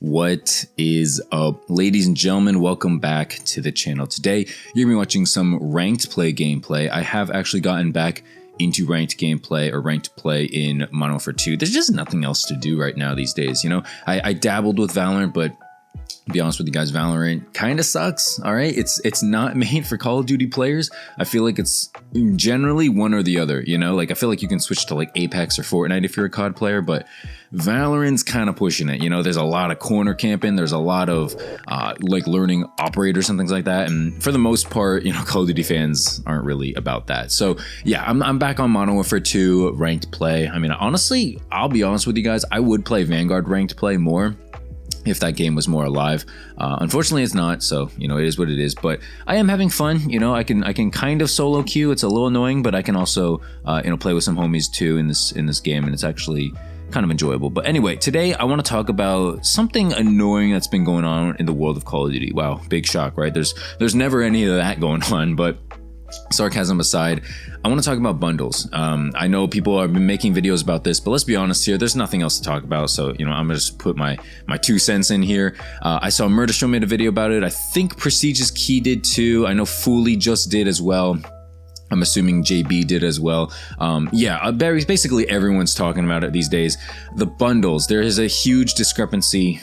What is up, ladies and gentlemen? Welcome back to the channel. Today, you're going to be watching some ranked play gameplay. I have actually gotten back into ranked gameplay or ranked play in Modern Warfare 2. There's just nothing else to do right now these days. You know, I dabbled with Valorant, but to be honest with you guys, Valorant kind of sucks. All right, it's not made for Call of Duty players. I feel like it's generally one or the other. You know, like I feel like you can switch to like Apex or Fortnite if you're a COD player, but Valorant's kind of pushing it. You know, there's a lot of corner camping. There's a lot of like learning operators and things like that. And for the most part, you know, Call of Duty fans aren't really about that. So yeah, I'm back on Modern Warfare 2 ranked play. I mean, honestly, I'll be honest with you guys, I would play Vanguard ranked play more if that game was more alive. Unfortunately, it's not, so you know, it is what it is. But I am having fun. You know, I can kind of solo queue. It's a little annoying, but I can also you know, play with some homies too in this game, and it's actually kind of enjoyable. But anyway, today I want to talk about something annoying that's been going on in the world of Call of Duty. Wow, big shock, right? There's never any of that going on, but sarcasm aside, I want to talk about bundles. I know people have been making videos about this, but let's be honest here, there's nothing else to talk about. So, you know, I'm gonna just put my 2 cents in here. I saw Murder Show made a video about it. I think prestigeiskey did too. I know Fooly just did as well. I'm assuming JB did as well. Yeah, basically everyone's talking about it these days. The bundles, there is a huge discrepancy.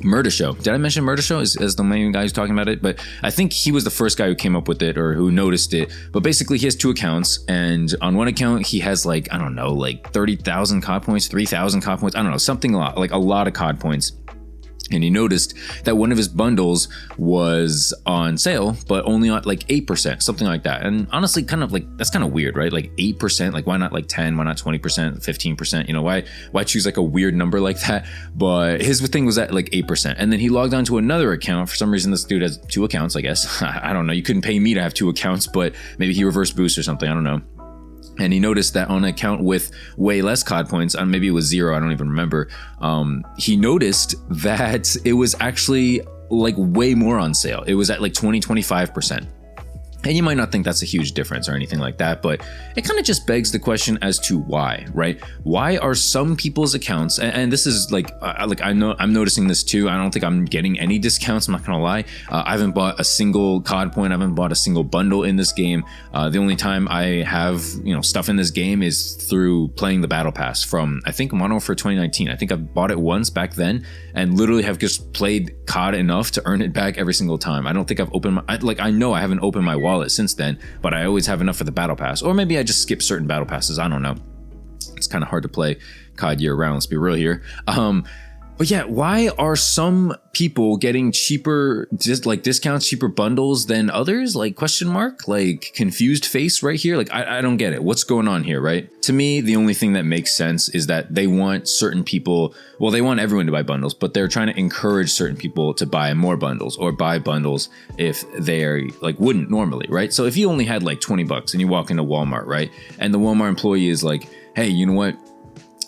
Murder Show. Did I mention Murder Show as the main guy who's talking about it? But I think he was the first guy who came up with it or who noticed it. But basically he has 2 accounts, and on one account he has like, I don't know, like 30,000 COD points, 3,000 COD points. I don't know, something a lot of COD points. And he noticed that one of his bundles was on sale, but only on like 8%, something like that. And honestly, kind of like, that's kind of weird, right? Like 8%, like why not like 10, why not 20%, 15%? You know, why choose like a weird number like that? But his thing was at like 8%. And then he logged on to another account. For some reason, this dude has 2 accounts, I guess. I don't know. You couldn't pay me to have 2 accounts, but maybe he reverse boost or something. I don't know. And he noticed that on an account with way less COD points, maybe it was 0, I don't even remember, he noticed that it was actually like way more on sale. It was at like 20-25%. And you might not think that's a huge difference or anything like that, but it kind of just begs the question as to why, right? Why are some people's accounts, and this is like I know I'm noticing this too. I don't think I'm getting any discounts. I'm not gonna lie. I haven't bought a single COD point. I haven't bought a single bundle in this game. The only time I have, you know, stuff in this game is through playing the battle pass from, I think, Modern Warfare 2019. I think I bought it once back then and literally have just played COD enough to earn it back every single time. I don't think I've opened my, I know I haven't opened my wallet since then, but I always have enough for the battle pass, or maybe I just skip certain battle passes. I don't know. It's kind of hard to play COD year round, let's be real here. But yeah, why are some people getting cheaper, just like discounts, cheaper bundles than others? Like question mark, like confused face right here. Like I don't get it. What's going on here, right? To me, the only thing that makes sense is that they want certain people, well, they want everyone to buy bundles, but they're trying to encourage certain people to buy more bundles or buy bundles if they're like wouldn't normally, right? So if you only had like 20 bucks and you walk into Walmart, right? And the Walmart employee is like, hey, you know what?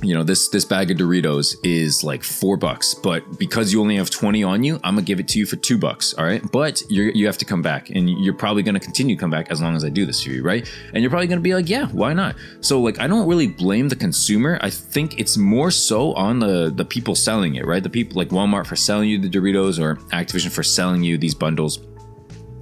You know, this bag of Doritos is like $4, but because you only have 20 on you, I'm gonna give it to you for $2. All right, but you have to come back, and you're probably gonna continue to come back as long as I do this for you, right? And you're probably gonna be like, yeah, why not? So like, I don't really blame the consumer. I think it's more so on the people selling it, right? The people like Walmart for selling you the Doritos, or Activision for selling you these bundles.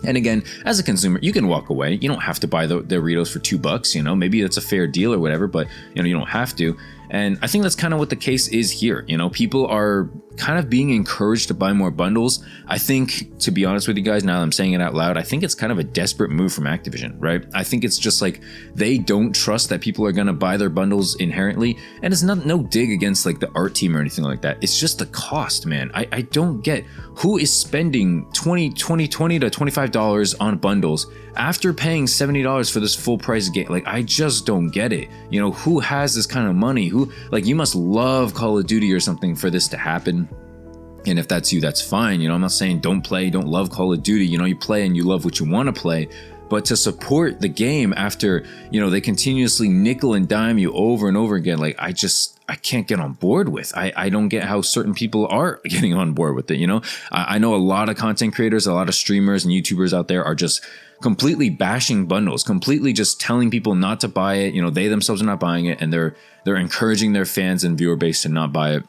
And again, as a consumer, you can walk away. You don't have to buy the Doritos for $2. You know, maybe that's a fair deal or whatever, but you know, you don't have to. And I think that's kind of what the case is here. You know, people are kind of being encouraged to buy more bundles. I think, to be honest with you guys, now that I'm saying it out loud, I think it's kind of a desperate move from Activision, right? I think it's just like they don't trust that people are going to buy their bundles inherently. And it's no dig against like the art team or anything like that. It's just the cost, man. I don't get who is spending $20 to $25 on bundles after paying $70 for this full price game. Like, I just don't get it. You know, who has this kind of money? Who, like, you must love Call of Duty or something for this to happen. And if that's you, that's fine. You know, I'm not saying don't love Call of Duty. You know, you play and you love what you want to play. But to support the game after, you know, they continuously nickel and dime you over and over again, like, I can't get on board with. I don't get how certain people are getting on board with it, you know? I know a lot of content creators, a lot of streamers and YouTubers out there are just completely bashing bundles, completely just telling people not to buy it. You know, they themselves are not buying it, and they're encouraging their fans and viewer base to not buy it.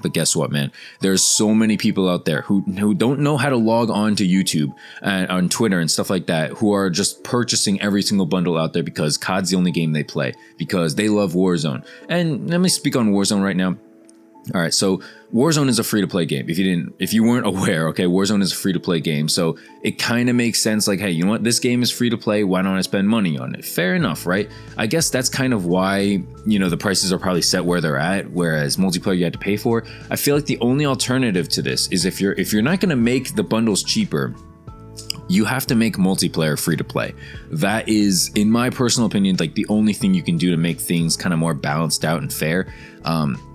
But guess what, man? There's so many people out there who don't know how to log on to YouTube and on Twitter and stuff like that, who are just purchasing every single bundle out there because COD's the only game they play, because they love Warzone. And let me speak on Warzone right now. All right, so Warzone is a free-to-play game. If you weren't aware, okay, Warzone is a free-to-play game, so it kind of makes sense. Like, hey, you know what? This game is free-to-play. Why don't I spend money on it? Fair enough, right? I guess that's kind of why, you know, the prices are probably set where they're at. Whereas multiplayer you had to pay for. I feel like the only alternative to this is if you're not going to make the bundles cheaper, you have to make multiplayer free to play. That is, in my personal opinion, like the only thing you can do to make things kind of more balanced out and fair.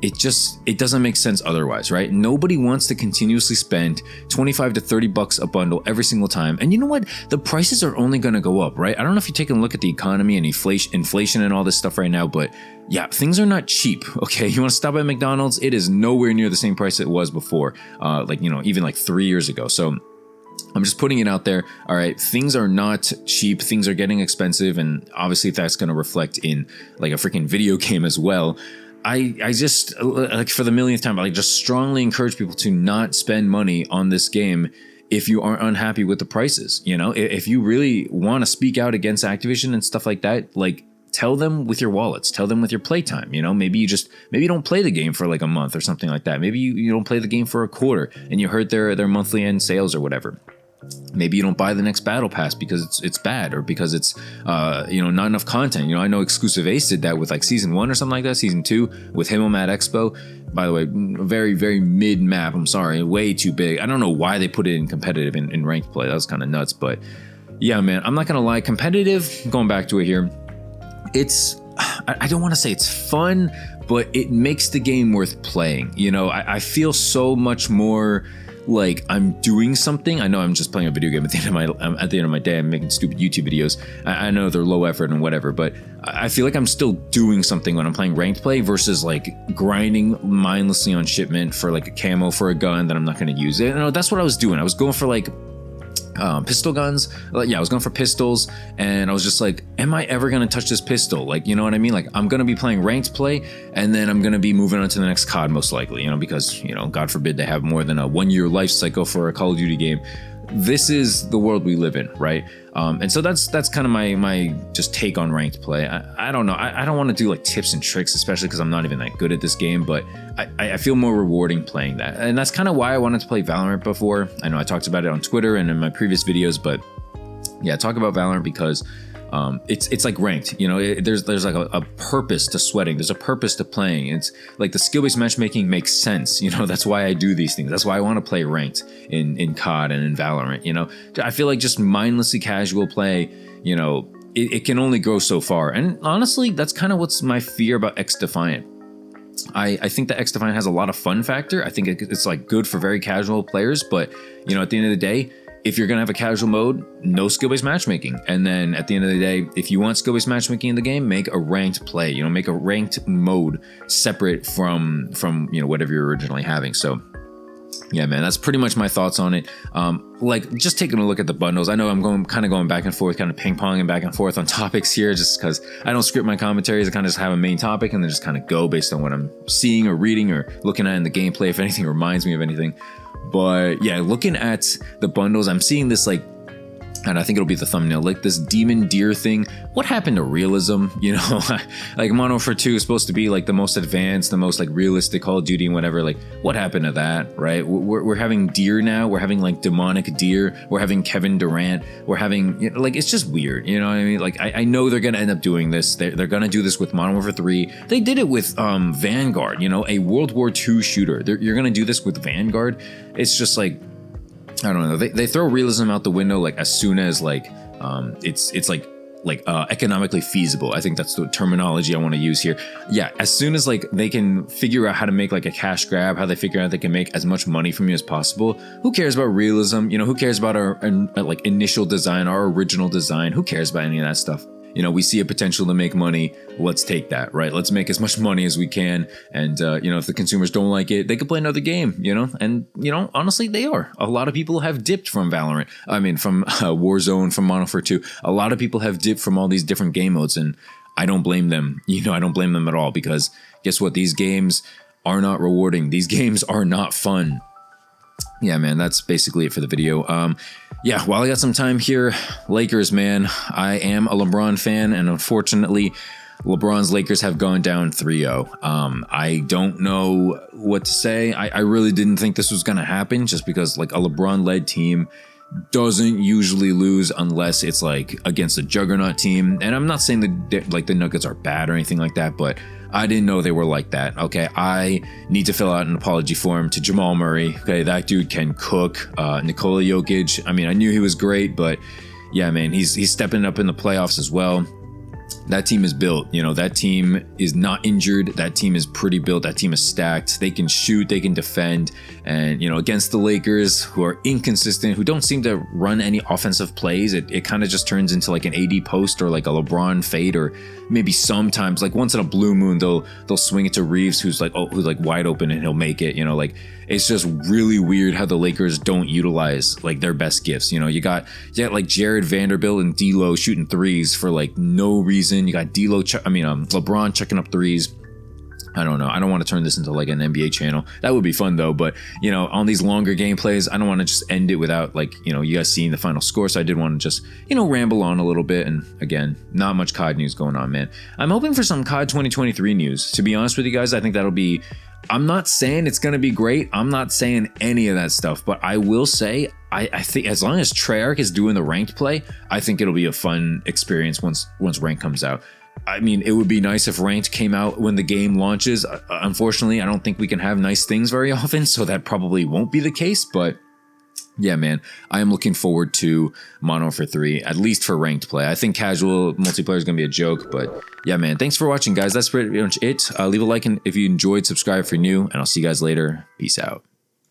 It doesn't make sense otherwise, right? Nobody wants to continuously spend 25 to 30 bucks a bundle every single time. And you know what? The prices are only going to go up, right? I don't know if you're taking a look at the economy and inflation and all this stuff right now, but yeah, things are not cheap. Okay, you want to stop at McDonald's? It is nowhere near the same price it was before, even like 3 years ago. So I'm just putting it out there. All right, things are not cheap. Things are getting expensive, and obviously if that's going to reflect in like a freaking video game as well. I just, like, for the millionth time, I just strongly encourage people to not spend money on this game if you aren't unhappy with the prices. You know, if you really want to speak out against Activision and stuff like that, like, tell them with your wallets, tell them with your playtime. You know, maybe you don't play the game for like a month or something like that. Maybe you don't play the game for a quarter and you hurt their monthly end sales or whatever. Maybe you don't buy the next battle pass because it's bad, or because it's not enough content. You know, I know Exclusive Ace did that with like season 1 or something like that, season 2 with him on Mad Expo. By the way, very, very mid map. I'm sorry, way too big. I don't know why they put it in competitive in ranked play. That was kind of nuts. But yeah, man, I'm not gonna lie. Competitive, going back to it here, I don't want to say it's fun, but it makes the game worth playing. You know, I feel so much more like I'm doing something. I know I'm just playing a video game at the end of my day. I'm making stupid YouTube videos. I know they're low effort and whatever, but I feel like I'm still doing something when I'm playing ranked play versus like grinding mindlessly on shipment for like a camo for a gun that I'm not going to use. You know, that's what I was doing. I was going for like pistol guns. Yeah, I was going for pistols, and I was just like, am I ever going to touch this pistol? Like, you know what I mean? Like, I'm going to be playing ranked play, and then I'm going to be moving on to the next COD most likely, you know, because, you know, God forbid they have more than a 1-year life cycle for a Call of Duty game. This is the world we live in, right? And so that's kind of my just take on ranked play. I don't know. I don't want to do like tips and tricks, especially because I'm not even that good at this game, but I feel more rewarding playing that. And that's kind of why I wanted to play Valorant before. I know I talked about it on Twitter and in my previous videos, but yeah, talk about Valorant because it's like ranked, you know, there's like a purpose to sweating. There's a purpose to playing. It's like the skill-based matchmaking makes sense. You know, that's why I do these things. That's why I want to play ranked in COD and in Valorant. You know, I feel like just mindlessly casual play, you know, it can only go so far. And honestly, that's kind of what's my fear about X-Defiant. I think that X-Defiant has a lot of fun factor. I think it's like good for very casual players, but you know, at the end of the day, if you're going to have a casual mode, no skill-based matchmaking. And then at the end of the day, if you want skill-based matchmaking in the game, make a ranked play, you know, make a ranked mode separate from, you know, whatever you're originally having. So yeah, man, that's pretty much my thoughts on it. Like just taking a look at the bundles. I know I'm going back and forth, kind of ping-ponging back and forth on topics here, just because I don't script my commentaries. I kind of just have a main topic and then just kind of go based on what I'm seeing or reading or looking at in the gameplay, if anything reminds me of anything. But yeah, looking at the bundles, I'm seeing this like, and I think it'll be the thumbnail, like this demon deer thing. What happened to realism? You know, like Modern Warfare 2 is supposed to be like the most advanced, the most like realistic Call of Duty and whatever. Like, what happened to that, right? We're having deer now. We're having like demonic deer. We're having Kevin Durant. We're having, you know, like, it's just weird. You know what I mean? Like, I know they're going to end up doing this. They're going to do this with Modern Warfare 3. They did it with Vanguard, you know, a World War II shooter. You're going to do this with Vanguard. It's just like, I don't know. They throw realism out the window like as soon as like it's like economically feasible. I think that's the terminology I want to use here. Yeah, as soon as like they can figure out how to make like a cash grab, how they figure out they can make as much money from you as possible. Who cares about realism? You know, who cares about our like initial design, our original design? Who cares about any of that stuff? You know, we see a potential to make money. Let's take that, right? Let's make as much money as we can. And, you know, if the consumers don't like it, they could play another game, you know? And, you know, honestly, they are. A lot of people have dipped from Valorant. I mean, from Warzone, from Modern Warfare 2. A lot of people have dipped from all these different game modes. And I don't blame them. You know, I don't blame them at all because guess what? These games are not rewarding. These games are not fun. Yeah, man, that's basically it for the video. Yeah, while I got some time here, Lakers, man, I am a LeBron fan, and unfortunately, LeBron's Lakers have gone down 3-0. I don't know what to say. I really didn't think this was going to happen, just because like a LeBron-led team doesn't usually lose unless it's like against a juggernaut team. And I'm not saying that like the Nuggets are bad or anything like that, but I didn't know they were like that. Okay, I need to fill out an apology form to Jamal Murray. Okay, that dude can cook. Nikola Jokic, I mean, I knew he was great, but yeah, man, he's stepping up in the playoffs as well. That team is built, you know, that team is not injured. That team is pretty built. That team is stacked. They can shoot, they can defend. And, you know, against the Lakers, who are inconsistent, who don't seem to run any offensive plays, it kind of just turns into like an AD post or like a LeBron fade, or maybe sometimes like once in a blue moon, they'll swing it to Reeves, who's like wide open and he'll make it, you know, like it's just really weird how the Lakers don't utilize like their best gifts. You know, you got like Jared Vanderbilt and D'Lo shooting threes for like no reason. You got LeBron chucking up threes. I don't know. I don't want to turn this into like an NBA channel. That would be fun though. But, you know, on these longer gameplays, I don't want to just end it without like, you know, you guys seeing the final score. So I did want to just, you know, ramble on a little bit. And again, not much COD news going on, man. I'm hoping for some COD 2023 news. To be honest with you guys, I think that'll be, I'm not saying it's going to be great. I'm not saying any of that stuff, but I will say, I think as long as Treyarch is doing the ranked play, I think it'll be a fun experience once ranked comes out. I mean, it would be nice if ranked came out when the game launches. Unfortunately, I don't think we can have nice things very often, so that probably won't be the case, but yeah, man, I am looking forward to Modern Warfare 3, at least for ranked play. I think casual multiplayer is going to be a joke, but yeah, man, thanks for watching, guys. That's pretty much it. Leave a like if you enjoyed, subscribe if you're new, and I'll see you guys later. Peace out.